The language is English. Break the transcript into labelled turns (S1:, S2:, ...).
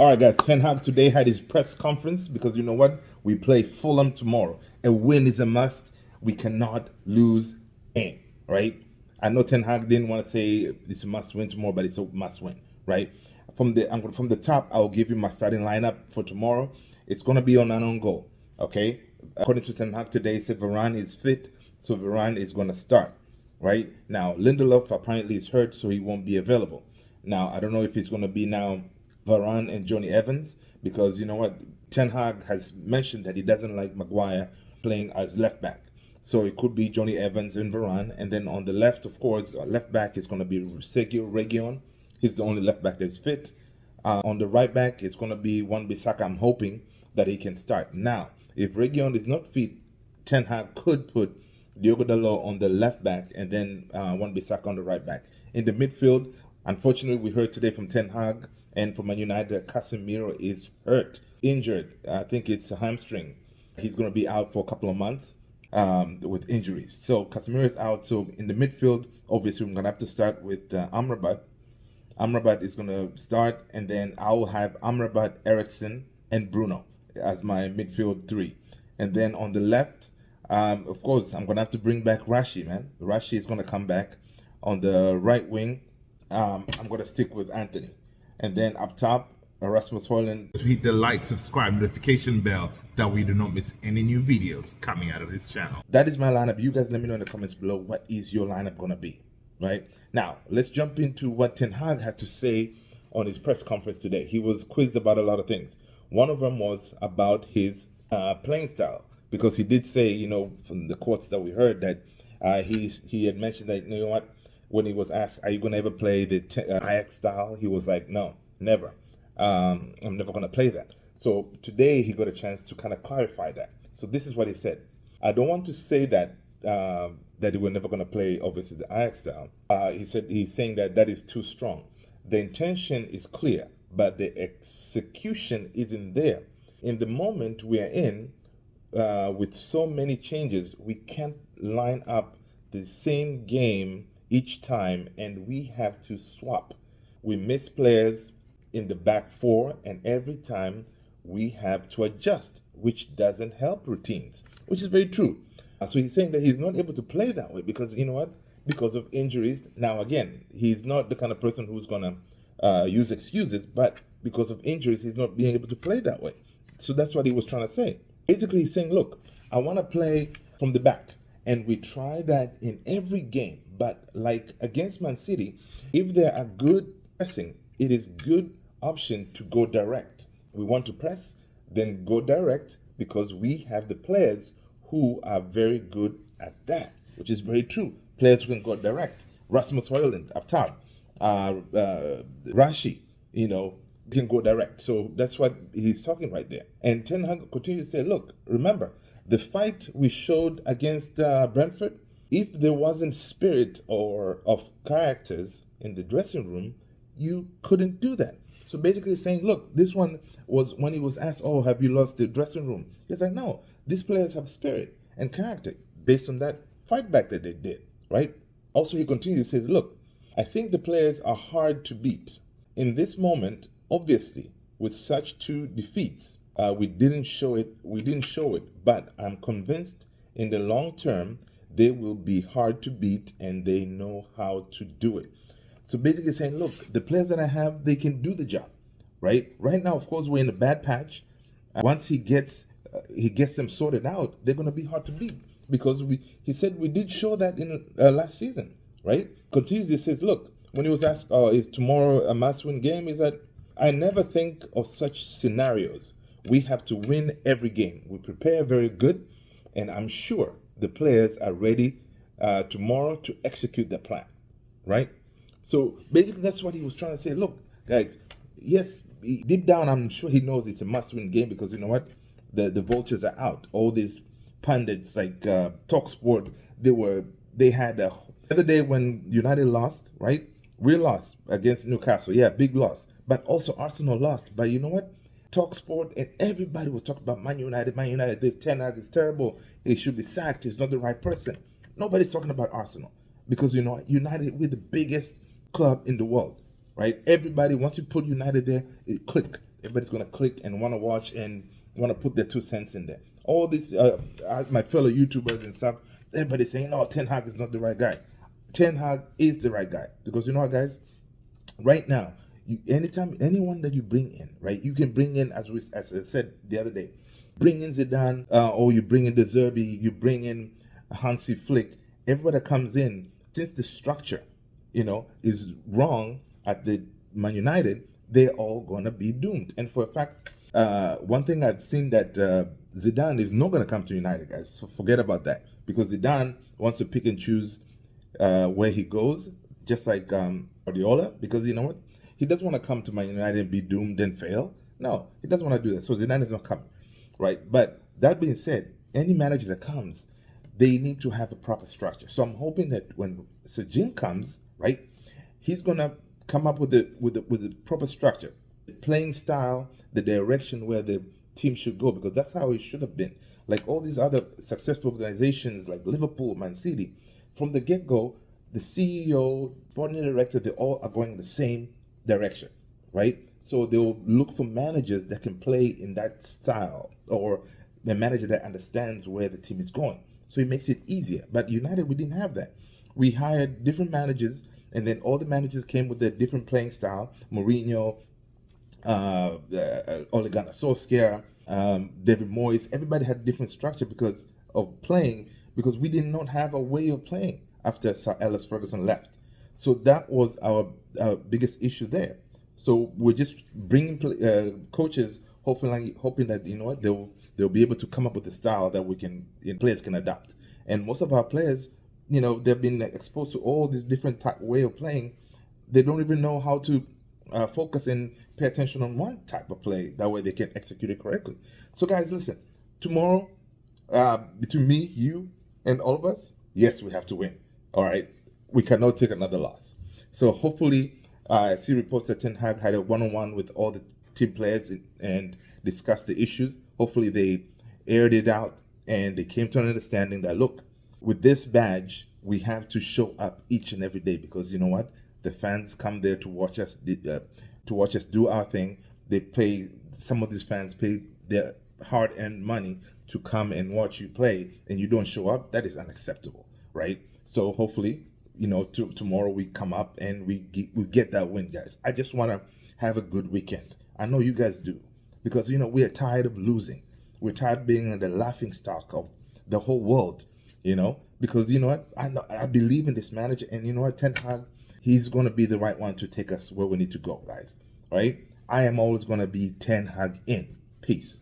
S1: All right, guys. Ten Hag today had his press conference because you know what? We play Fulham tomorrow. A win is a must. We cannot lose game, right? I know Ten Hag didn't want to say it's a must win tomorrow, but it's a must win, right? From the top, I'll give you my starting lineup for tomorrow. It's gonna be on an own goal, okay? According to Ten Hag today, he said Varane is fit, so Varane is gonna start, right? Now Lindelof apparently is hurt, so he won't be available. Now I don't know if it's gonna be now Varane and Johnny Evans, because you know what, Ten Hag has mentioned that he doesn't like Maguire playing as left back, so it could be Johnny Evans and Varane, and then on the left, of course, left back is going to be Sergio Reguilon. He's the only left back that's fit. On the right back, it's going to be Wan-Bissaka. I'm hoping that he can start. Now, if Reguilon is not fit, Ten Hag could put Diogo Dalot on the left back and then Wan-Bissaka on the right back. In the midfield, unfortunately, we heard today from Ten Hag and from Man United, Casemiro is hurt, injured. I think it's a hamstring. He's going to be out for a couple of months with injuries. So Casemiro is out. So in the midfield, obviously, we're going to have to start with Amrabat. Amrabat is going to start, and then I will have Amrabat, Eriksen, and Bruno as my midfield three. And then on the left, of course, I'm going to have to bring back Rashi, man. Rashi is going to come back. On the right wing, I'm going to stick with Anthony. And then up top, Rasmus Højlund. Hit the like, subscribe, notification bell that we do not miss any new videos coming out of this channel. That is my lineup. You guys let me know in the comments below what is your lineup going to be, right? Now, let's jump into what Ten Hag had to say on his press conference today. He was quizzed about a lot of things. One of them was about his playing style, because he did say, you know, from the quotes that we heard, that he had mentioned that, you know what, when he was asked, are you going to ever play the Ajax style? He was like, no, never. I'm never going to play that. So today he got a chance to kind of clarify that. So this is what he said. I don't want to say that that we're never going to play, obviously, the Ajax style. He said he's saying that that is too strong. The intention is clear, but the execution isn't there. In the moment we are in, with so many changes, we can't line up the same game each time, and we have to swap. We miss players in the back four, and every time we have to adjust, which doesn't help routines, which is very true. So he's saying that he's not able to play that way because, you know what, because of injuries. Now, again, he's not the kind of person who's going to use excuses, but because of injuries, he's not being able to play that way. So that's what he was trying to say. Basically, he's saying, look, I want to play from the back. And we try that in every game. But like against Man City, if they are good pressing, it is good option to go direct. We want to press, then go direct, because we have the players who are very good at that, which is very true. Players who can go direct. Rasmus Højlund up top, Rashi, you know, can go direct. So that's what he's talking right there. And Ten Hag continues to say, look, remember, the fight we showed against Brentford, if there wasn't spirit or of characters in the dressing room, you couldn't do that. So basically saying, look, this one was when he was asked, oh, have you lost the dressing room? He's like, no, these players have spirit and character based on that fight back that they did, right? Also, he continues, says, look, I think the players are hard to beat. In this moment, obviously, with such two defeats, we didn't show it, but I'm convinced in the long term, they will be hard to beat and they know how to do it. So basically saying, look, the players that I have, they can do the job, right? Right now, of course, we're in a bad patch. Once he gets them sorted out, they're going to be hard to beat, because he said we did show that in last season, right? Continues, he says, look, when he was asked, oh, is tomorrow a must-win game? He said, I never think of such scenarios. We have to win every game. We prepare very good, and I'm sure the players are ready tomorrow to execute the plan, right? So basically, that's what he was trying to say. Look, guys, yes, deep down, I'm sure he knows it's a must-win game, because you know what? The vultures are out. All these pundits like TalkSport, they had the other day when United lost, right? We lost against Newcastle. Yeah, big loss. But also Arsenal lost. But you know what? TalkSport and everybody was talking about Man United, this Ten Hag is terrible. He should be sacked. He's not the right person. Nobody's talking about Arsenal, because, you know, United, we're the biggest club in the world, right? Everybody, once you put United there, it click. everybody's gonna click and want to watch and want to put their 2 cents in there. All these my fellow YouTubers and stuff, everybody's saying, "No, Ten Hag is not the right guy." Ten Hag is the right guy, because you know what, guys, right now, anytime anyone that you bring in, right, you can bring in, as I said the other day, bring in Zidane, or you bring in De Zerbi, you bring in Hansi Flick. Everybody that comes in, since the structure, is wrong at the Man United, they're all gonna be doomed. And for a fact, one thing I've seen, that Zidane is not gonna come to United, guys. So forget about that, because Zidane wants to pick and choose where he goes, just like Guardiola, because you know what? He doesn't want to come to Man United and be doomed and fail. No, he doesn't want to do that. So Zidane is not coming, right? But that being said, any manager that comes, they need to have a proper structure. So I'm hoping that when Sir Jim comes, right, he's gonna come up with a proper structure, the playing style, the direction where the team should go, because that's how it should have been. Like all these other successful organizations like Liverpool, Man City, from the get-go, the CEO, sporting director, they all are going in the same direction, right? So they'll look for managers that can play in that style, or a manager that understands where the team is going. So it makes it easier. But United, we didn't have that. We hired different managers, and then all the managers came with their different playing style. Mourinho, Ole Gunnar Solskjaer, David Moyes, everybody had a different structure because of playing, because we did not have a way of playing after Sir Alex Ferguson left. So that was our biggest issue there. So we're just bringing coaches, hoping that they'll be able to come up with a style that players can adapt. And most of our players, they've been exposed to all these different way of playing. They don't even know how to focus and pay attention on one type of play. That way they can execute it correctly. So guys, listen, tomorrow, between me, you, and all of us, yes, we have to win. All right, we cannot take another loss. So hopefully, I see reports that Ten Hag had a one-on-one with all the team players and discussed the issues. Hopefully they aired it out and they came to an understanding that, look, with this badge, we have to show up each and every day, because you know what? The fans come there to watch us do our thing. Some of these fans pay their hard-earned money to come and watch you play, and you don't show up. That is unacceptable, right? So hopefully, tomorrow we come up and we get that win, guys. I just want to have a good weekend. I know you guys do, because we are tired of losing. We're tired of being the laughing stock of the whole world, because you know what? I believe in this manager, and you know what? Ten Hag, he's going to be the right one to take us where we need to go, guys. Right? I am always going to be Ten Hag in. Peace.